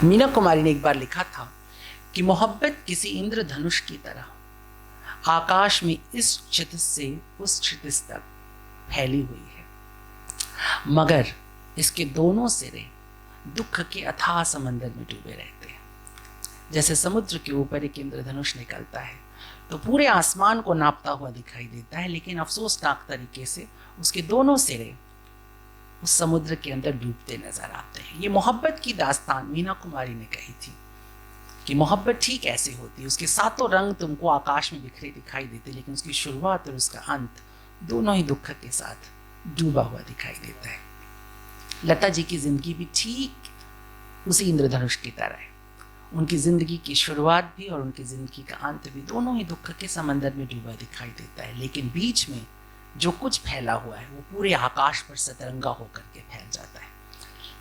मीना कुमारी ने एक बार लिखा था कि मोहब्बत किसी इंद्रधनुष की तरह आकाश में इस क्षितिज से उस क्षितिज तक फैली हुई है, मगर इसके दोनों सिरे दुख के अथाह समंदर में डूबे रहते हैं। जैसे समुद्र के ऊपर एक इंद्रधनुष निकलता है तो पूरे आसमान को नापता हुआ दिखाई देता है, लेकिन अफसोसनाक तरीके से उसके दोनों सिरे उस समुद्र के अंदर डूबते नजर आते हैं। ये मोहब्बत की दास्तान मीना कुमारी ने कही थी कि मोहब्बत ठीक ऐसे होती है, उसके सातों रंग तुमको आकाश में बिखरे दिखाई देते, लेकिन उसकी शुरुआत और उसका अंत दोनों ही दुख के साथ डूबा हुआ दिखाई देता है। लता जी की जिंदगी भी ठीक उसी इंद्रधनुष की तरह है। उनकी जिंदगी की शुरुआत भी और उनकी जिंदगी का अंत भी दोनों ही दुख के समंदर में डूबा दिखाई देता है, लेकिन बीच में जो कुछ फैला हुआ है वो पूरे आकाश पर सतरंगा होकर के फैल जाता है।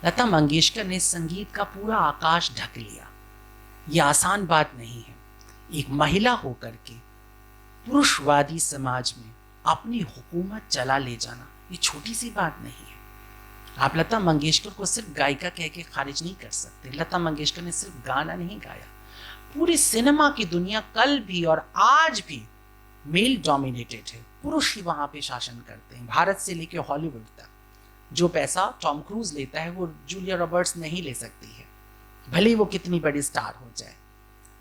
लता मंगेशकर ने संगीत का पूरा आकाश ढक लिया। ये आसान बात नहीं है। एक महिला होकर के पुरुषवादी समाज में अपनी हुकूमत चला ले जाना ये छोटी सी बात नहीं है। आप लता मंगेशकर को सिर्फ गायिका कह के खारिज नहीं कर सकते। लता मंगेशकर ने सिर्फ गाना नहीं गाया, पूरी सिनेमा की दुनिया कल भी और आज भी मेल डोमिनेटेड है। पुरुष ही वहां पे शासन करते हैं। भारत से लेकर हॉलीवुड तक जो पैसा टॉम क्रूज लेता है वो जूलिया रॉबर्ट्स नहीं ले सकती है, भले ही वो कितनी बड़ी स्टार हो जाए।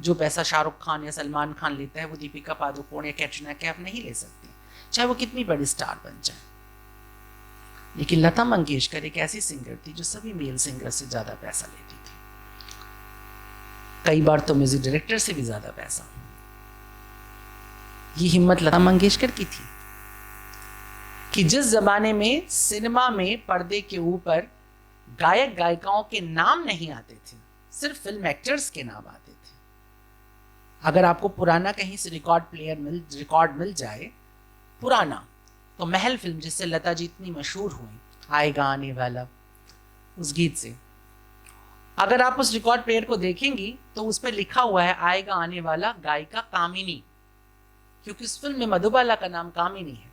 जो पैसा शाहरुख खान या सलमान खान लेता है वो दीपिका पादुकोण या कैटरीना कैफ नहीं ले सकती, चाहे वो कितनी बड़ी स्टार बन जाए। लेकिन लता मंगेशकर एक ऐसी सिंगर थी जो सभी मेल सिंगर से ज्यादा पैसा लेती थी, कई बार तो म्यूजिक डायरेक्टर से भी ज्यादा पैसा। ये हिम्मत लता मंगेशकर की थी कि जिस जमाने में सिनेमा में पर्दे के ऊपर गायक गायिकाओं के नाम नहीं आते थे, सिर्फ फिल्म एक्टर्स के नाम आते थे। अगर आपको पुराना कहीं से रिकॉर्ड मिल जाए पुराना, तो महल फिल्म जिससे लता जी इतनी मशहूर हुई, आएगा आने वाला, उस गीत से अगर आप उस रिकॉर्ड प्लेयर को देखेंगी तो उस पर लिखा हुआ है आएगा आने वाला गायिका कामिनी, क्योंकि उस फिल्म में मधुबाला का नाम कामिनी है।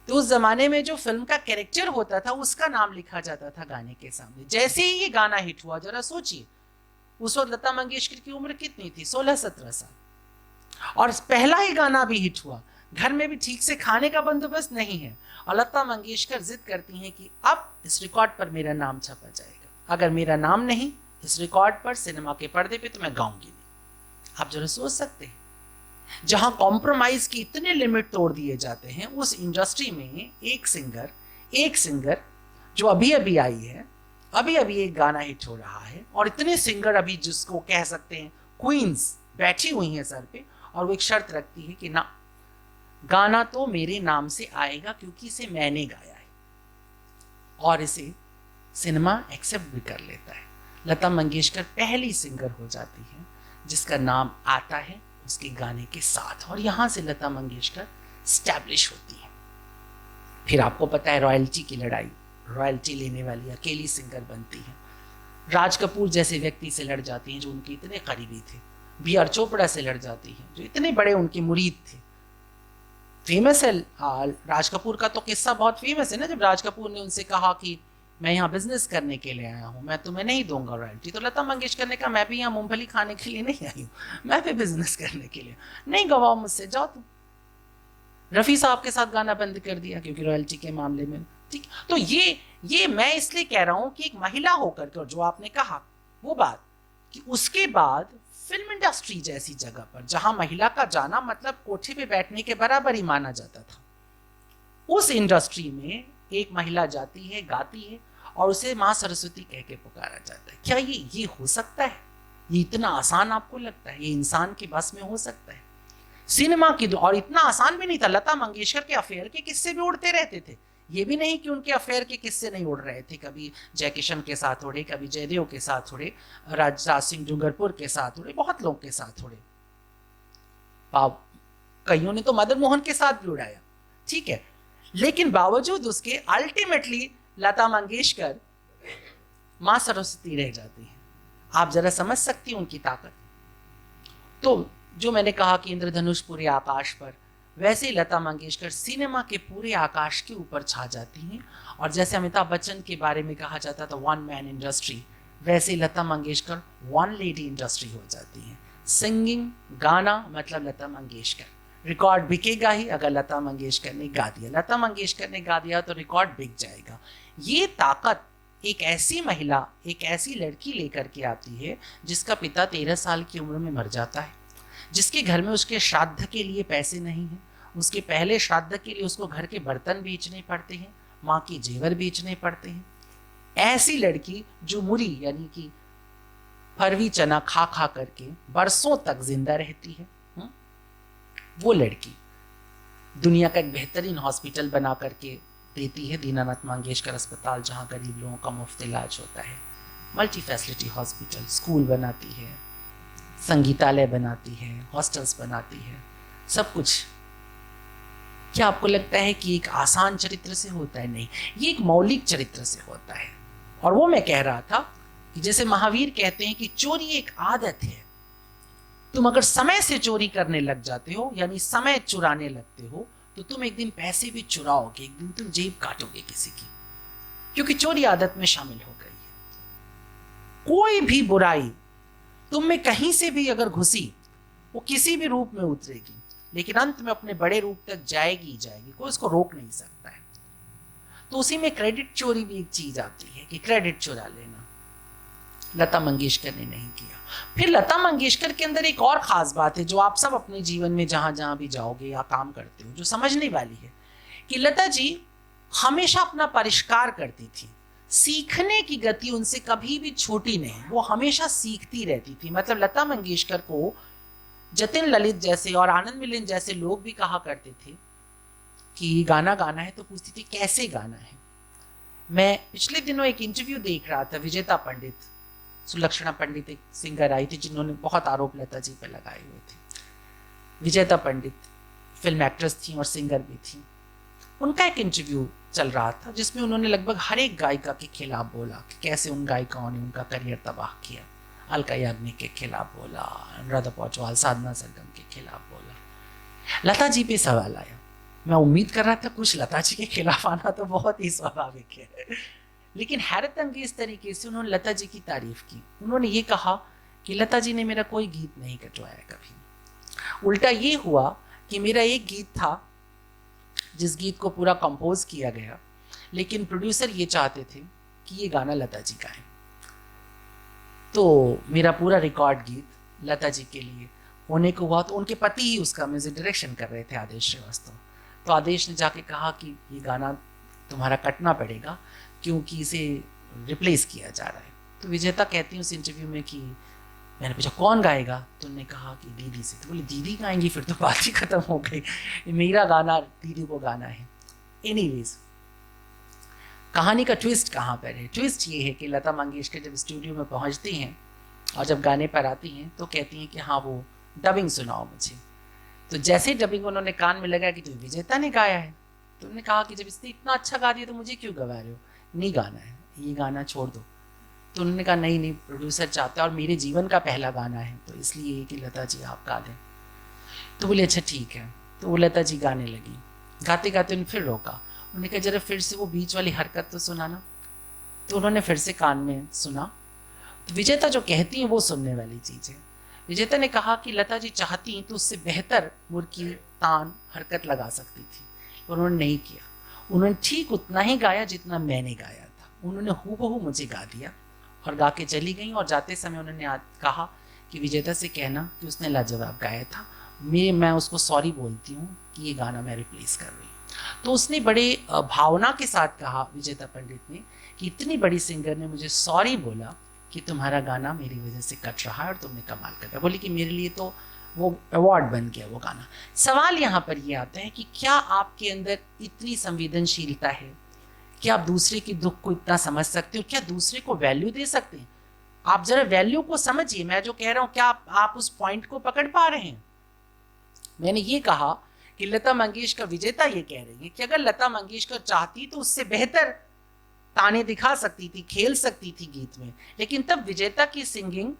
तो उस जमाने में जो फिल्म का कैरेक्टर होता था उसका नाम लिखा जाता था गाने के सामने। जैसे ही ये गाना हिट हुआ, जरा सोचिए उस वक्त लता मंगेशकर की उम्र कितनी थी, 16-17 साल, और पहला ही गाना भी हिट हुआ। घर में भी ठीक से खाने का बंदोबस्त नहीं है और लता मंगेशकर जिद करती हैं कि अब इस रिकॉर्ड पर मेरा नाम छपा जाएगा, अगर मेरा नाम नहीं इस रिकॉर्ड पर सिनेमा के पर्दे पे तो मैं गाऊंगी नहीं। आप जरा सोच सकते हैं, जहां कॉम्प्रोमाइज की इतने लिमिट तोड़ दिए जाते हैं, उस इंडस्ट्री में एक सिंगर जो अभी अभी आई है, अभी अभी एक गाना हिट हो रहा है, और इतने सिंगर अभी जिसको कह सकते हैं क्वींस बैठी हुई हैं सर पे, और वो एक शर्त रखती है कि ना, गाना तो मेरे नाम से आएगा क्योंकि इसे मैंने गाया है, और इसे सिनेमा एक्सेप्ट भी कर लेता है। लता मंगेशकर पहली सिंगर हो जाती है जिसका नाम आता है उसके गाने के साथ, और यहां से लता मंगेशकर स्टैब्लिश होती है। फिर आपको पता है रॉयल्टी की लड़ाई, रॉयल्टी लेने वाली अकेली सिंगर बनती है। राज कपूर जैसे व्यक्ति से लड़ जाती हैं जो उनके इतने करीबी थे, बी.आर. चोपड़ा से लड़ जाती हैं जो इतने बड़े उनके मुरीद थे। फेमस है राज कपूर का तो किस्सा बहुत फेमस है ना, जब राज कपूर ने उनसे कहा कि मैं यहाँ बिजनेस करने के लिए आया हूँ, मैं तुम्हें नहीं दूंगा रॉयल्टी, तो लता मंगेशकर ने कहा मैं भी यहाँ मूंगफली खाने के लिए नहीं आई हूँ, मैं भी बिजनेस करने के लिए, नहीं गवाओ मुझसे, जाओ तुम। रफी साहब के साथ गाना बंद कर दिया क्योंकि रॉयल्टी के मामले में। ठीक, तो ये मैं इसलिए कह रहा हूँ कि एक महिला होकर के, और जो आपने कहा वो बात कि उसके बाद फिल्म इंडस्ट्री जैसी जगह पर जहां महिला का जाना मतलब कोठे पे बैठने के बराबर ही माना जाता था, उस इंडस्ट्री में एक महिला जाती है, गाती है, और उसे मां सरस्वती कह के पुकारा जाता है। क्या ये हो सकता है? ये इतना आसान आपको लगता है? ये इंसान के बस में हो सकता है? सिनेमा की और इतना आसान भी नहीं था। लता मंगेशकर के अफेयर के किस्से भी उड़ते रहते थे, ये भी नहीं कि उनके अफेयर के किस्से नहीं उड़ रहे थे। कभी जय किशन के साथ उड़े, कभी जयदेव के साथ उड़े, राज सिंह डूंगरपुर के साथ उड़े, बहुत लोगों के साथ उड़े, कईयों ने तो मदन मोहन के साथ भी उड़ाया, ठीक है। लेकिन बावजूद उसके अल्टीमेटली लता मंगेशकर मां सरस्वती रह जाती है। आप जरा समझ सकती हैं उनकी ताकत। तो जो मैंने कहा कि इंद्रधनुष पूरे आकाश पर, वैसे ही लता मंगेशकर सिनेमा के पूरे आकाश के ऊपर छा जाती हैं। और जैसे अमिताभ बच्चन के बारे में कहा जाता था वन मैन इंडस्ट्री, वैसे Lata Mangeshkar one lady industry हो जाती है। सिंगिंग, गाना मतलब लता मंगेशकर। रिकॉर्ड बिकेगा ही अगर लता मंगेशकर ने गा दिया। लता मंगेशकर ने गा दिया तो रिकॉर्ड बिक जाएगा। ये ताकत एक ऐसी महिला, एक ऐसी लड़की लेकर के आती है जिसका पिता 13 साल की उम्र में मर जाता है, जिसके घर में उसके श्राद्ध के लिए पैसे नहीं हैं, उसके पहले श्राद्ध के लिए उसको घर के बर्तन बेचने पड़ते हैं, माँ की जेवर बेचने पड़ते हैं। ऐसी लड़की जो मुरी यानी कि फरवी चना खा खा करके बरसों तक जिंदा रहती है, वो लड़की दुनिया का एक बेहतरीन हॉस्पिटल बना करके देती है, दीनानाथ मंगेशकर अस्पताल, जहाँ गरीब लोगों का मुफ्त इलाज होता है। मल्टी फैसिलिटी हॉस्पिटल, स्कूल बनाती है, संगीतालय बनाती है, हॉस्टल्स बनाती है, सब कुछ। क्या आपको लगता है कि एक आसान चरित्र से होता है? नहीं, ये एक मौलिक चरित्र से होता है। और वो मैं कह रहा था कि जैसे महावीर कहते हैं कि चोरी एक आदत है। तुम अगर समय से चोरी करने लग जाते हो, यानी समय चुराने लगते हो, तो तुम एक दिन पैसे भी चुराओगे, एक दिन तुम जेब काटोगे किसी की, क्योंकि चोरी आदत में शामिल हो गई है। कोई भी बुराई तुम में कहीं से भी अगर घुसी, वो किसी भी रूप में उतरेगी, लेकिन अंत में अपने बड़े रूप तक जाएगी ही जाएगी, कोई उसको रोक नहीं सकता है। तो उसी में क्रेडिट चोरी भी एक चीज आती है कि क्रेडिट चुरा लेना। लता मंगेशकर ने नहीं किया। फिर लता मंगेशकर के अंदर एक और खास बात है जो आप सब अपने जीवन में जहां जहां भी जाओगे या काम करते हो, जो समझने वाली है, कि लता जी हमेशा अपना परिष्कार करती थी। सीखने की गति उनसे कभी भी छोटी नहीं, वो हमेशा सीखती रहती थी। मतलब लता मंगेशकर को जतिन ललित जैसे और आनंद मिलिंद जैसे लोग भी कहा करते थे कि गाना गाना है, तो पूछती थी कैसे गाना है। मैं पिछले दिनों एक इंटरव्यू देख रहा था, विजेता पंडित, सुलक्षणा पंडित एक सिंगर आई थी जिन्होंने बहुत आरोप लता जी पे लगाए हुए थे। विजेता पंडित फिल्म एक्ट्रेस थी और सिंगर भी थी। उनका एक इंटरव्यू चल रहा था जिसमें उन्होंने लगभग हर एक गायिका के खिलाफ बोला कि कैसे उन गायिकाओं ने उनका करियर तबाह किया। अलका याग्निक के खिलाफ बोला, अनुराधा पौडवाल, साधना सरगम के खिलाफ बोला। लता जी पे सवाल आया। मैं उम्मीद कर रहा था कुछ लता जी के खिलाफ आना तो बहुत ही स्वाभाविक है, लेकिन हैरत अंगेज तरीके से उन्होंने लता जी की तारीफ की। उन्होंने ये कहा कि लता जी ने मेरा कोई गीत नहीं कटवाया कभी। उल्टा ये हुआ कि मेरा एक गीत था जिस गीत को पूरा कंपोज किया गया, लेकिन प्रोड्यूसर ये चाहते थे कि ये गाना लता जी गाएं, तो मेरा पूरा रिकॉर्ड गीत लता जी के लिए होने को हुआ। तो उनके पति ही उसका म्यूजिक डायरेक्शन कर रहे थे, आदेश श्रीवास्तव। तो आदेश ने जाके कहा कि ये गाना तुम्हारा कटना पड़ेगा क्योंकि इसे रिप्लेस किया जा रहा है। तो विजेता कहती है उस इंटरव्यू में कि मैंने पूछा कौन गाएगा, तो उन्होंने कहा कि दीदी से। तो बोले दीदी गाएंगी, फिर तो बात ही खत्म हो गई, मेरा गाना दीदी को गाना है। एनीवेज, कहानी का ट्विस्ट कहाँ पर है? ट्विस्ट ये है कि लता मंगेशकर जब स्टूडियो में पहुँचती हैं और जब गाने पर आती हैं तो कहती हैं कि हाँ वो डबिंग सुनाओ मुझे। तो जैसे डबिंग उन्होंने कान में लगा कि तो विजेता ने गाया है, तो उन्होंने कहा कि जब इसने इतना अच्छा गा दिया तो मुझे क्यों गवा रहे हो, नहीं गाना है, ये गाना छोड़ दो। तो उन्होंने कहा नहीं नहीं, प्रोड्यूसर चाहता है और मेरे जीवन का पहला गाना है, तो इसलिए कि लता जी आप गा दें। तो बोले अच्छा ठीक है। तो वो लता जी गाने लगी। गाते गाते उन्होंने फिर रोका। उन्होंने कहा जरा फिर से वो बीच वाली हरकत तो सुनाना। तो उन्होंने फिर से कान में सुना। तो विजेता जो कहती हैं वो सुनने वाली चीज़ है। विजेता ने कहा कि लता जी चाहती तो उससे बेहतर मुर्की, तान, हरकत लगा सकती थी, उन्होंने नहीं किया। उन्होंने ठीक उतना ही गाया जितना मैंने गाया था। उन्होंने हूबहू मुझे गा दिया और गा के चली गई। और जाते समय उन्होंने कहा कि विजेता से कहना कि उसने लाजवाब गाया था, मैं उसको सॉरी बोलती हूँ कि ये गाना मैं रिप्लेस कर रही हूँ। तो उसने बड़े भावना के साथ कहा, विजेता पंडित ने, कि इतनी बड़ी सिंगर ने मुझे सॉरी बोला कि तुम्हारा गाना मेरी वजह से कट रहा है और तुमने कमाल कर दिया। बोली कि मेरे लिए तो वो अवार्ड बन गया वो गाना। सवाल यहाँ पर ये आता है कि क्या आपके अंदर इतनी संवेदनशीलता है कि आप दूसरे के दुख को इतना समझ सकते हो, क्या दूसरे को वैल्यू दे सकते हैं? आप जरा वैल्यू को समझिए। मैं जो कह रहा हूँ क्या आप उस पॉइंट को पकड़ पा रहे हैं? मैंने ये कहा कि लता मंगेशकर, विजेता ये कह रही है कि अगर लता मंगेशकर चाहती तो उससे बेहतर ताने दिखा सकती थी, खेल सकती थी गीत में, लेकिन तब विजेता की सिंगिंग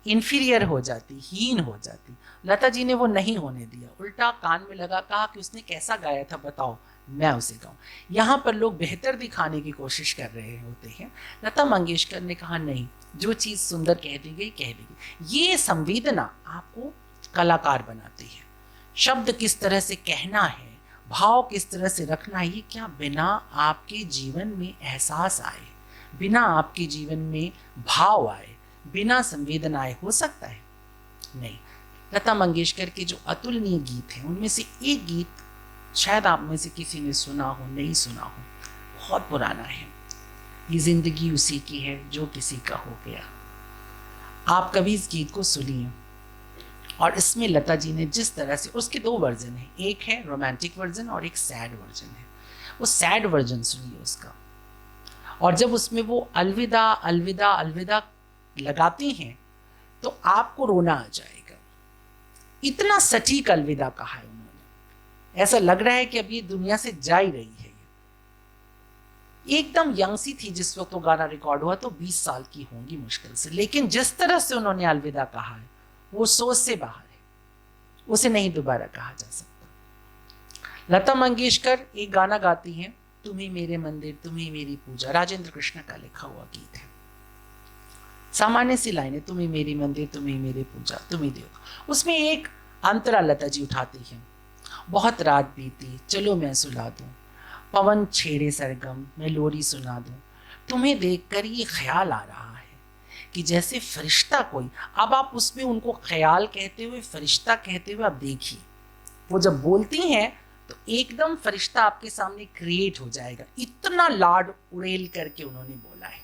इंफीरियर हो जाती, हीन हो जाती। लता जी ने वो नहीं होने दिया, उल्टा कान में लगा, कहा कि उसने कैसा गाया था बताओ, मैं उसे गाऊं। यहाँ पर लोग बेहतर दिखाने की कोशिश कर रहे होते हैं। लता मंगेशकर ने कहा नहीं, जो चीज़ सुंदर कह दी गई कह दी गई। ये संवेदना आपको कलाकार बनाती है। शब्द किस तरह से कहना है, भाव किस तरह से रखना है, ये क्या बिना आपके जीवन में एहसास आए, बिना आपके जीवन में भाव आए, बिना संवेदनाएं हो सकता है? नहीं। लता मंगेशकर के जो अतुलनीय गीत हैं उनमें से एक गीत शायद आप में से किसी ने सुना हो, नहीं सुना हो, बहुत पुराना है। ये जिंदगी उसी की है जो किसी का हो गया। आप कभी इस गीत को सुनिए। और इसमें लता जी ने जिस तरह से, उसके दो वर्जन हैं, एक है रोमांटिक वर्जन और एक सैड वर्जन है। वो सैड वर्जन सुनिए उसका, और जब उसमें वो अलविदा अलविदा अलविदा लगाती हैं तो आपको रोना आ जाएगा। इतना सटीक अलविदा कहा है उन्होंने, ऐसा लग रहा है कि अब ये दुनिया से जा ही रही है। एकदम यंग सी थी जिस वक्त वो गाना रिकॉर्ड हुआ, तो 20 साल की होंगी मुश्किल से, लेकिन जिस तरह से उन्होंने अलविदा कहा है वो सोच से बाहर है, उसे नहीं दोबारा कहा जा सकता। लता मंगेशकर एक गाना गाती हैं, तुम्ही मेरे मंदिर तुम्ही मेरी पूजा, राजेंद्र कृष्ण का लिखा हुआ गीत है। सामान्य सी लाइन है, तुम्ही मेरी मंदिर तुम्ही मेरी पूजा तुम्ही देव। उसमें एक अंतरा लता जी उठाती हैं, बहुत रात बीती चलो मैं सुला दूं, पवन छेड़े सरगम मैं लोरी सुना दूं, तुम्हें देखकर ये ख्याल आ रहा है कि जैसे फरिश्ता कोई। अब आप उसमें उनको ख्याल कहते हुए, फरिश्ता कहते हुए आप देखिए, वो जब बोलती हैं तो एकदम फरिश्ता आपके सामने क्रिएट हो जाएगा। इतना लाड उड़ेल करके उन्होंने बोला है।